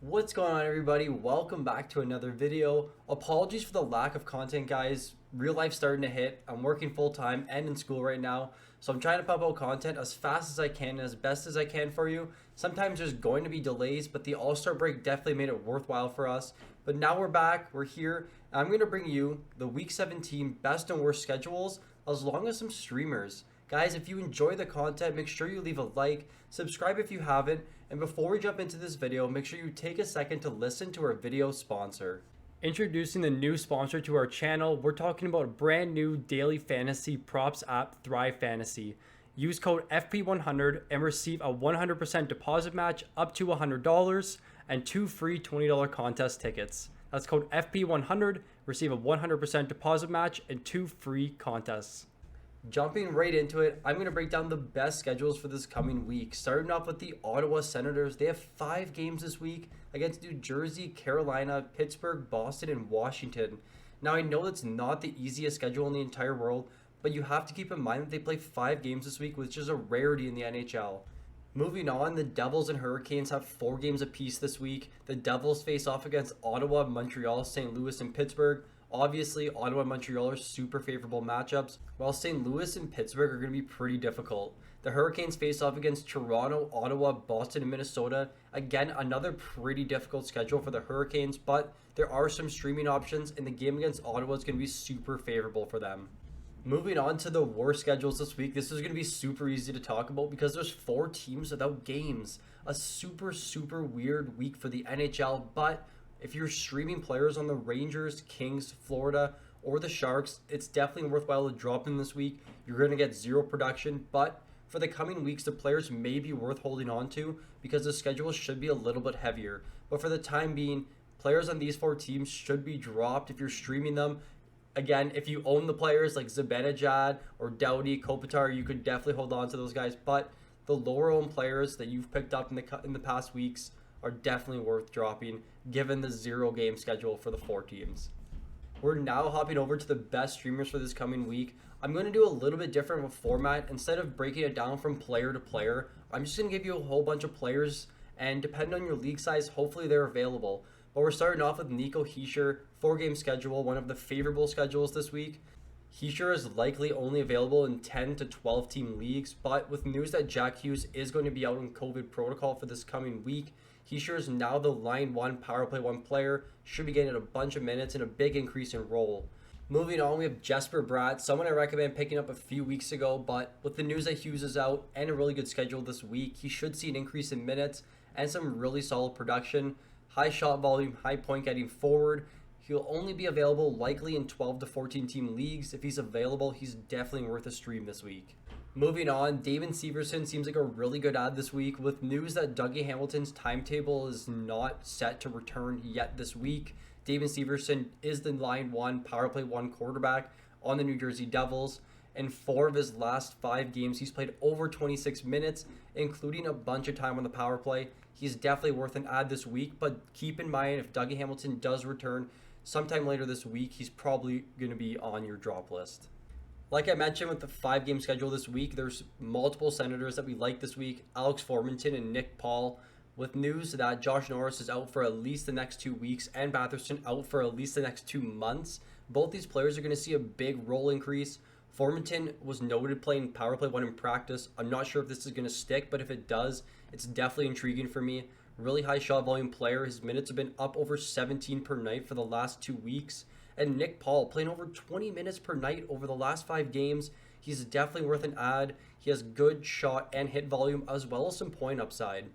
What's going on, everybody? Welcome back to another video. Apologies for the lack of content, guys. Real life starting to hit. I'm working full time and in school right now, so I'm trying to pump out content as fast as I can and as best as I can for you. Sometimes there's going to be delays, but the All-Star break definitely made it worthwhile for us. But now we're back, we're here, and I'm going to bring you the Week 17 best and worst schedules, as long as some streamers. Guys, if you enjoy the content, make sure you leave a like, subscribe if you haven't, and before we jump into this video, make sure you take a second to listen to our video sponsor. Introducing the new sponsor to our channel, we're talking about a brand new daily fantasy props app, ThriveFantasy. Use code FP100 and receive a 100% deposit match up to $100 and 2 free $20 contest tickets. That's code FP100, receive a 100% deposit match and 2 free contests. Jumping right into it, I'm going to break down the best schedules for this coming week. Starting off with the Ottawa Senators. They have 5 games this week against New Jersey, Carolina, Pittsburgh, Boston, and Washington. Now, I know that's not the easiest schedule in the entire world, but you have to keep in mind that they play 5 games this week, which is a rarity in the NHL. Moving on, the Devils and Hurricanes have 4 games apiece this week. The Devils face off against Ottawa, Montreal, St. Louis, and Pittsburgh. Obviously, Ottawa and Montreal are super favorable matchups, while St. Louis and Pittsburgh are going to be pretty difficult. The Hurricanes face off against Toronto, Ottawa, Boston, and Minnesota. Again, another pretty difficult schedule for the Hurricanes, but there are some streaming options, and the game against Ottawa is going to be super favorable for them. Moving on to the worst schedules this week, this is going to be super easy to talk about because there's 4 teams without games. A super weird week for the NHL, but if you're streaming players on the Rangers, Kings, Florida, or the Sharks, it's definitely worthwhile to drop in this week. You're going to get 0 production, but for the coming weeks, the players may be worth holding on to because the schedule should be a little bit heavier. But for the time being, players on these 4 teams should be dropped if you're streaming them. Again, if you own the players like Zibanejad or Doughty, Kopitar, you could definitely hold on to those guys. But the lower owned players that you've picked up in the past weeks are definitely worth dropping given the 0 game schedule for the 4 teams. We're now hopping over to the best streamers for this coming week. I'm going to do a little bit different of a format. Instead of breaking it down from player to player, I'm just going to give you a whole bunch of players, and depending on your league size, hopefully they're available. But we're starting off with Nico Hischier, 4 game schedule, one of the favorable schedules this week. Hischier is likely only available in 10 to 12 team leagues, but with news that Jack Hughes is going to be out on COVID protocol for this coming week, Hischier is now the line 1 power play 1 player, should be getting a bunch of minutes and a big increase in role. Moving on, we have Jesper Bratt, someone I recommend picking up a few weeks ago, but with the news that Hughes is out and a really good schedule this week, he should see an increase in minutes and some really solid production. High shot volume, high point getting forward. He'll only be available likely in 12 to 14 team leagues. If he's available, he's definitely worth a stream this week. Moving on, David Severson seems like a really good ad this week with news that Dougie Hamilton's timetable is not set to return yet this week. David Severson is the line 1 power play 1 quarterback on the New Jersey Devils. In 4 of his last 5 games, he's played over 26 minutes, including a bunch of time on the power play. He's definitely worth an ad this week, but keep in mind if Dougie Hamilton does return sometime later this week, he's probably going to be on your drop list. Like I mentioned with the 5 game schedule this week, there's multiple Senators that we like this week, Alex Formenton and Nick Paul, with news that Josh Norris is out for at least the next 2 weeks and Batherson out for at least the next 2 months. Both these players are going to see a big role increase. Formenton was noted playing power play 1 in practice. I'm not sure if this is going to stick, but if it does, it's definitely intriguing for me. Really high shot volume player. His minutes have been up over 17 per night for the last 2 weeks. And Nick Paul playing over 20 minutes per night over the last 5 games. He's definitely worth an ad. He has good shot and hit volume as well as some point upside.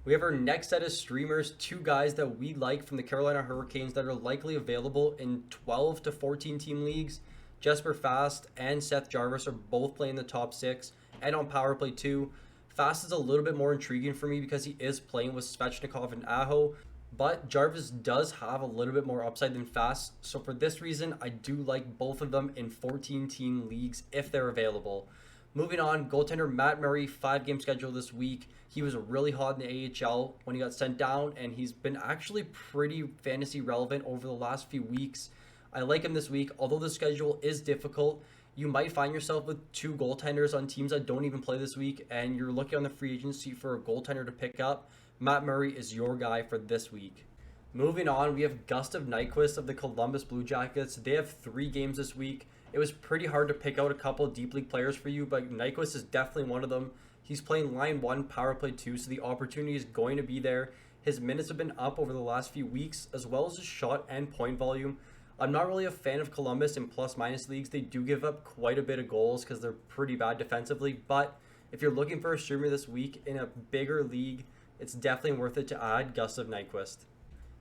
We have our next set of streamers, 2 guys that we like from the Carolina Hurricanes that are likely available in 12 to 14 team leagues. Jesper Fast and Seth Jarvis are both playing the top 6 and on power play 2. Fast is a little bit more intriguing for me because he is playing with Svechnikov and Aho, but Jarvis does have a little bit more upside than Fast, so for this reason, I do like both of them in 14 team leagues if they're available. Moving on, goaltender Matt Murray, 5 game schedule this week. He was really hot in the AHL when he got sent down, and he's been actually pretty fantasy relevant over the last few weeks. I like him this week, although the schedule is difficult. You might find yourself with 2 goaltenders on teams that don't even play this week, and you're looking on the free agency for a goaltender to pick up. Matt Murray is your guy for this week. Moving on, we have Gustav Nyquist of the Columbus Blue Jackets. They have 3 games this week. It was pretty hard to pick out a couple of deep league players for you, but Nyquist is definitely one of them. He's playing line 1, power play 2, so the opportunity is going to be there. His minutes have been up over the last few weeks, as well as his shot and point volume. I'm not really a fan of Columbus in plus-minus leagues. They do give up quite a bit of goals because they're pretty bad defensively, but if you're looking for a streamer this week in a bigger league, it's definitely worth it to add Gustav Nyquist.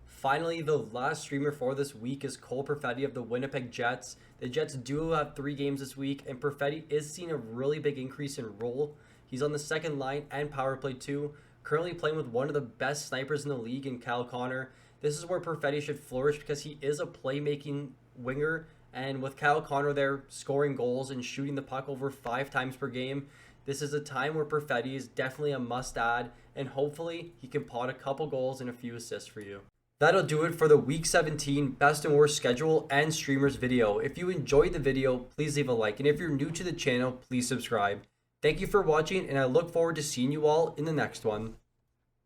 Finally, the last streamer for this week is Cole Perfetti of the Winnipeg Jets. The Jets do have 3 games this week, and Perfetti is seeing a really big increase in role. He's on the second line and power play 2, currently playing with one of the best snipers in the league in Kyle Connor. This is where Perfetti should flourish because he is a playmaking winger, and with Kyle Connor there scoring goals and shooting the puck over 5 times per game, this is a time where Perfetti is definitely a must-add, and hopefully he can pot a couple goals and a few assists for you. That'll do it for the Week 17 Best and Worst Schedule and Streamers video. If you enjoyed the video, please leave a like, and if you're new to the channel, please subscribe. Thank you for watching, and I look forward to seeing you all in the next one.